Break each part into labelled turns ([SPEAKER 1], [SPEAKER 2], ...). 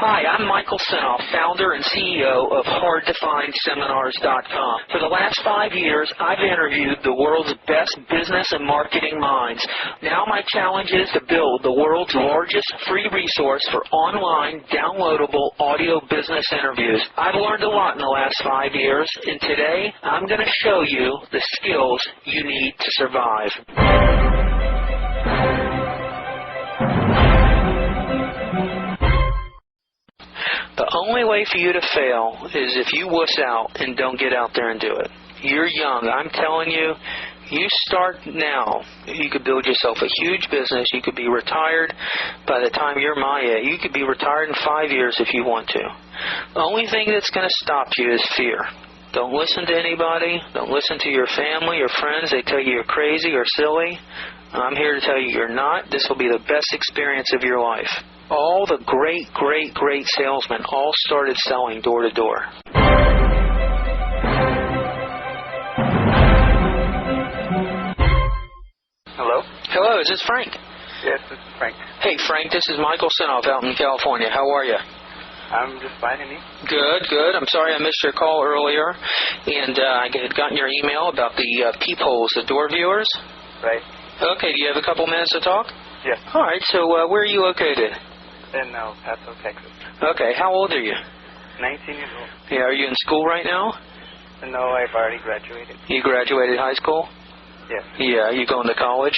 [SPEAKER 1] Hi, I'm Michael Senoff, founder and CEO of HardToFindSeminars.com. For the last 5 years, I've interviewed the world's best business and marketing minds. Now my challenge is to build the world's largest free resource for online, downloadable audio business interviews. I've learned a lot in the last 5 years, and today I'm going to show you the skills you need to survive. The only way for you to fail is if you wuss out and don't get out there and do it. You're young. I'm telling you, you start now. You could build yourself a huge business. You could be retired by the time you're my age. You could be retired in 5 years if you want to. The only thing that's going to stop you is fear. Don't listen to anybody. Don't listen to your family or friends. They tell you you're crazy or silly. I'm here to tell you you're not. This will be the best experience of your life. All the great salesmen all started selling door to door.
[SPEAKER 2] Hello?
[SPEAKER 1] Hello, is this Frank?
[SPEAKER 2] Yes, this is Frank.
[SPEAKER 1] Hey, Frank, this is Michael Senoff out in California. How are you?
[SPEAKER 2] I'm just fine, and you?
[SPEAKER 1] Good. I'm sorry I missed your call earlier, and I had gotten your email about the peepholes, the door viewers.
[SPEAKER 2] Right.
[SPEAKER 1] Okay, do you have a couple minutes to talk?
[SPEAKER 2] Yes.
[SPEAKER 1] All right, so where are you located?
[SPEAKER 2] In El Paso, Texas.
[SPEAKER 1] Okay, how old are you?
[SPEAKER 2] 19 years old.
[SPEAKER 1] Yeah, are you in school right now?
[SPEAKER 2] No, I've already graduated.
[SPEAKER 1] You graduated high school?
[SPEAKER 2] Yes.
[SPEAKER 1] Yeah, you going to college?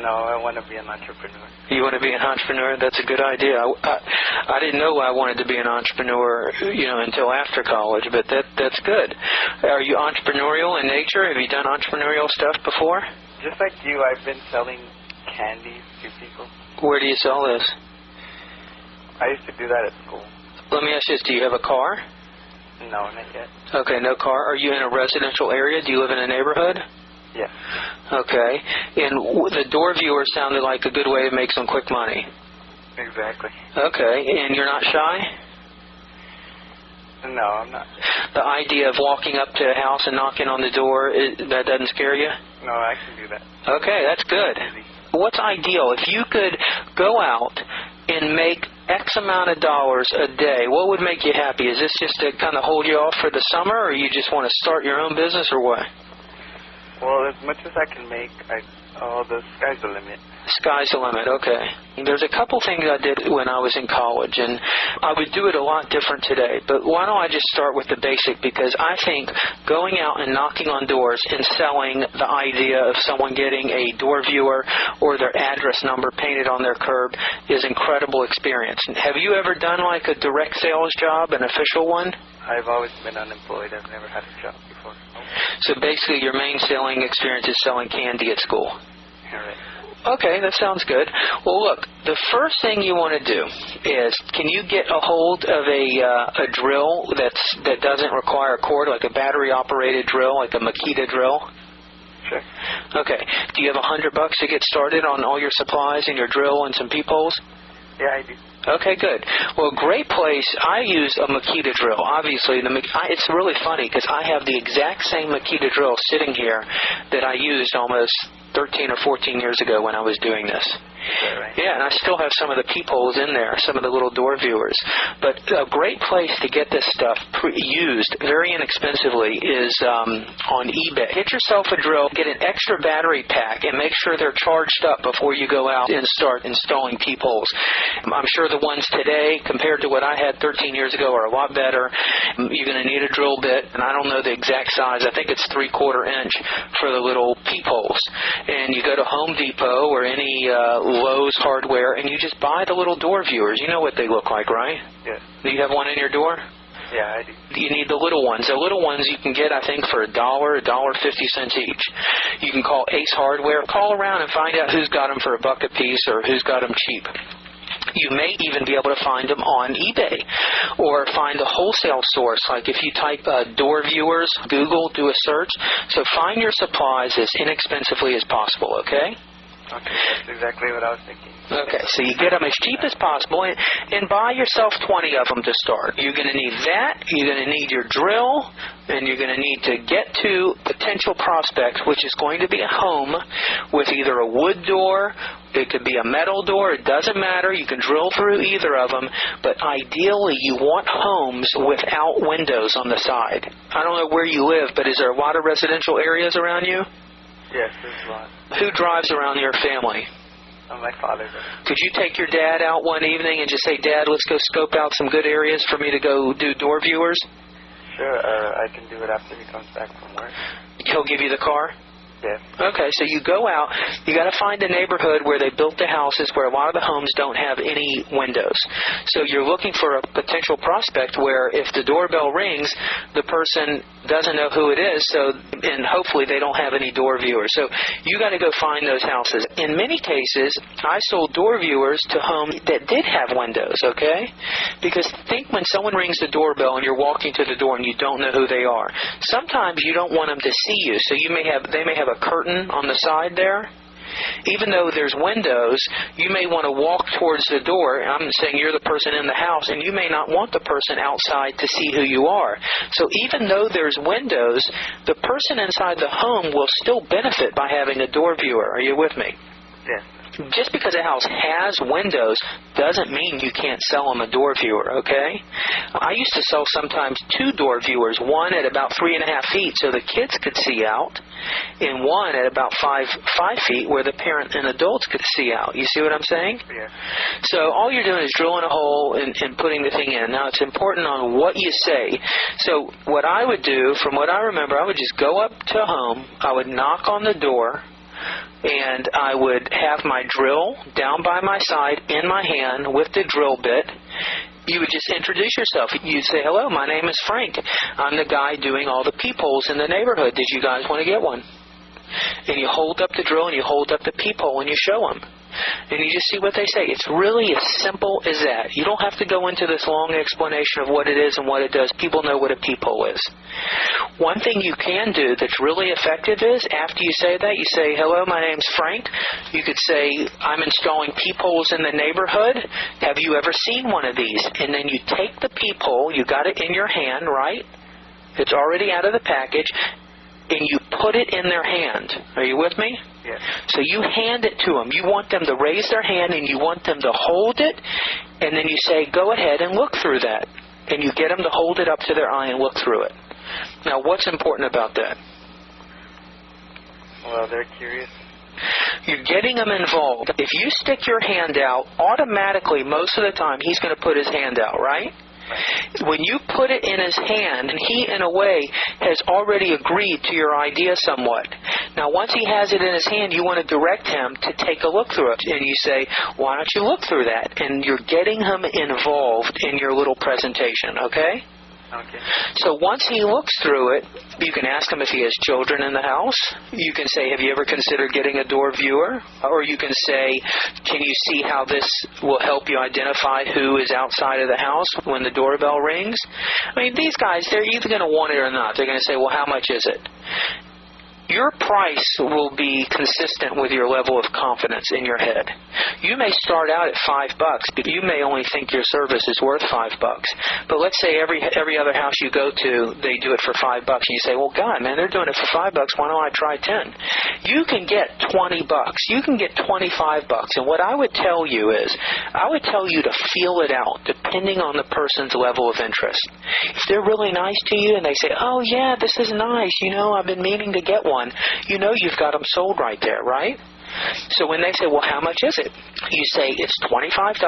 [SPEAKER 2] No, I want to be an entrepreneur.
[SPEAKER 1] You want to be an entrepreneur? That's a good idea. I didn't know I wanted to be an entrepreneur, until after college, but that's good. Are you entrepreneurial in nature? Have you done entrepreneurial stuff before?
[SPEAKER 2] Just like you, I've been selling candies to people.
[SPEAKER 1] Where do you sell this?
[SPEAKER 2] I used to do that at school.
[SPEAKER 1] Let me ask you this. Do you have a car?
[SPEAKER 2] No, not yet.
[SPEAKER 1] Okay, no car. Are you in a residential area? Do you live in a neighborhood?
[SPEAKER 2] Yes.
[SPEAKER 1] Okay. And the door viewer sounded like a good way to make some quick money.
[SPEAKER 2] Exactly.
[SPEAKER 1] Okay. And you're not shy?
[SPEAKER 2] No, I'm not.
[SPEAKER 1] The idea of walking up to a house and knocking on the door, that doesn't scare you?
[SPEAKER 2] No, I can do that.
[SPEAKER 1] Okay, that's good. What's ideal? If you could go out and make X amount of dollars a day, what would make you happy? Is this just to kind of hold you off for the summer, or you just want to start your own business, or what?
[SPEAKER 2] Well, as much as I can make, the sky's the limit.
[SPEAKER 1] Sky's the limit, okay. There's a couple things I did when I was in college, and I would do it a lot different today. But why don't I just start with the basic? Because I think going out and knocking on doors and selling the idea of someone getting a door viewer or their address number painted on their curb is an incredible experience. Have you ever done like a direct sales job, an official one?
[SPEAKER 2] I've always been unemployed. I've never had a job before.
[SPEAKER 1] So basically your main selling experience is selling candy at school.
[SPEAKER 2] All right.
[SPEAKER 1] Okay, that sounds good. Well, look, the first thing you want to do is, can you get a hold of a drill that doesn't require a cord, like a battery-operated drill, like a Makita drill?
[SPEAKER 2] Sure. Okay.
[SPEAKER 1] Do you have $100 to get started on all your supplies and your drill and some peepholes?
[SPEAKER 2] Yeah, I do.
[SPEAKER 1] Okay, good. Well, great place. I use a Makita drill. Obviously, it's really funny because I have the exact same Makita drill sitting here that I used almost 13 or 14 years ago when I was doing this.
[SPEAKER 2] Right.
[SPEAKER 1] Yeah, and I still have some of the peepholes in there, some of the little door viewers. But a great place to get this stuff used very inexpensively is on eBay. Get yourself a drill, get an extra battery pack, and make sure they're charged up before you go out and start installing peepholes. I'm sure the ones today, compared to what I had 13 years ago, are a lot better. You're going to need a drill bit, and I don't know the exact size. I think it's 3/4 inch for the little peepholes. And you go to Home Depot or any Lowe's hardware, and you just buy the little door viewers. You know what they look like, right?
[SPEAKER 2] Yes.
[SPEAKER 1] Do you have one in your door?
[SPEAKER 2] Yeah, I do.
[SPEAKER 1] You need the little ones. The little ones you can get, I think, for $1.50 each. You can call Ace Hardware. Call around and find out who's got them for $1 a piece or who's got them cheap. You may even be able to find them on eBay or find a wholesale source. Like if you type door viewers, Google, do a search. So find your supplies as inexpensively as possible, okay?
[SPEAKER 2] Okay, that's exactly what I was thinking.
[SPEAKER 1] Okay, so you get them as cheap as possible, and buy yourself 20 of them to start. You're going to need that, you're going to need your drill, and you're going to need to get to potential prospects, which is going to be a home with either a wood door, it could be a metal door, it doesn't matter, you can drill through either of them, but ideally you want homes without windows on the side. I don't know where you live, but is there a lot of residential areas around you?
[SPEAKER 2] Yes, there's a lot.
[SPEAKER 1] Who drives around your family?
[SPEAKER 2] My father does.
[SPEAKER 1] Could you take your dad out one evening and just say, Dad, let's go scope out some good areas for me to go do door viewers?
[SPEAKER 2] Sure, I can do it after he comes back from work.
[SPEAKER 1] He'll give you the car?
[SPEAKER 2] Yes.
[SPEAKER 1] Okay, so you go out, you got to find a neighborhood where they built the houses where a lot of the homes don't have any windows. So you're looking for a potential prospect where if the doorbell rings, the person doesn't know who it is, and hopefully they don't have any door viewers. So you got to go find those houses. In many cases, I sold door viewers to homes that did have windows, okay? Because think when someone rings the doorbell and you're walking to the door and you don't know who they are. Sometimes you don't want them to see you, so they may have a curtain on the side there. Even though there's windows, you may want to walk towards the door. I'm saying you're the person in the house, and you may not want the person outside to see who you are. So even though there's windows, the person inside the home will still benefit by having a door viewer. Are you with me?
[SPEAKER 2] Yes.
[SPEAKER 1] Just because a house has windows doesn't mean you can't sell them a door viewer, okay? I used to sell sometimes 2 door viewers, one at about 3.5 feet so the kids could see out, and one at about 5 feet where the parent and adults could see out. You see what I'm saying?
[SPEAKER 2] Yeah.
[SPEAKER 1] So all you're doing is drilling a hole and putting the thing in. Now, it's important on what you say. So what I would do, from what I remember, I would just go up to a home, I would knock on the door, and I would have my drill down by my side in my hand with the drill bit. You would just introduce yourself. You'd say, hello, my name is Frank. I'm the guy doing all the peepholes in the neighborhood. Did you guys want to get one? And you hold up the drill and you hold up the peephole and you show them. And you just see what they say. It's really as simple as that. You don't have to go into this long explanation of what it is and what it does. People know what a peephole is. One thing you can do that's really effective is, after you say that, you say, hello, my name's Frank. You could say, I'm installing peepholes in the neighborhood. Have you ever seen one of these? And then you take the peephole, you got it in your hand, right? It's already out of the package, and you put it in their hand. Are you with me?
[SPEAKER 2] Yes.
[SPEAKER 1] So you hand it to them. You want them to raise their hand, and you want them to hold it, and then you say, go ahead and look through that. And you get them to hold it up to their eye and look through it. Now, what's important about that?
[SPEAKER 2] Well, they're curious.
[SPEAKER 1] You're getting them involved. If you stick your hand out, automatically, most of the time, he's going to put his hand out, right? When you put it in his hand, and he, in a way, has already agreed to your idea somewhat. Now, once he has it in his hand, you want to direct him to take a look through it. And you say, why don't you look through that? And you're getting him involved in your little presentation, okay?
[SPEAKER 2] Okay.
[SPEAKER 1] So once he looks through it, you can ask him if he has children in the house. You can say, have you ever considered getting a door viewer? Or you can say, can you see how this will help you identify who is outside of the house when the doorbell rings? I mean, these guys, they're either going to want it or not. They're going to say, well, how much is it? Your price will be consistent with your level of confidence in your head. You may start out at $5, but you may only think your service is worth $5. But let's say every other house you go to, they do it for $5, and you say, well, God, man, they're doing it for $5. Why don't I try 10? You can get $20. You can get $25. And what I would tell you is, I would tell you to feel it out, depending on the person's level of interest. If they're really nice to you and they say, oh, yeah, this is nice, I've been meaning to get one, you've got them sold right there, right? So when they say, well, how much is it? You say, it's $25.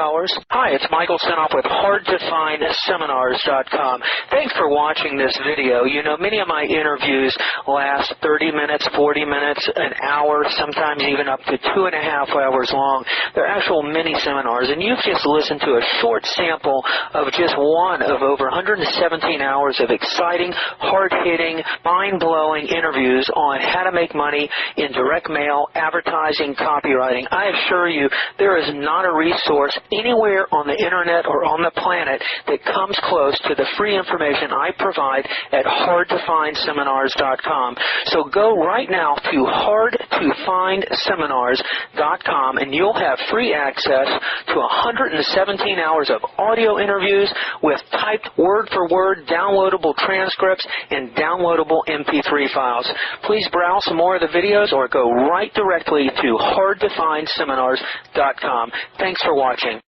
[SPEAKER 1] Hi, it's Michael Sinoff with HardToFindSeminars.com. Thanks for watching this video. Many of my interviews last 30 minutes, 40 minutes, an hour, sometimes even up to 2.5 hours long. They're actual mini seminars, and you've just listened to a short sample of just one of over 117 hours of exciting, hard-hitting, mind-blowing interviews on how to make money in direct mail, advertising, utilizing copywriting. I assure you, there is not a resource anywhere on the internet or on the planet that comes close to the free information I provide at hardtofindseminars.com. So go right now to hardtofindseminars.com and you'll have free access to 117 hours of audio interviews with typed word-for-word downloadable transcripts and downloadable MP3 files. Please browse some more of the videos or go right directly to hardtofindseminars.com. Thanks for watching.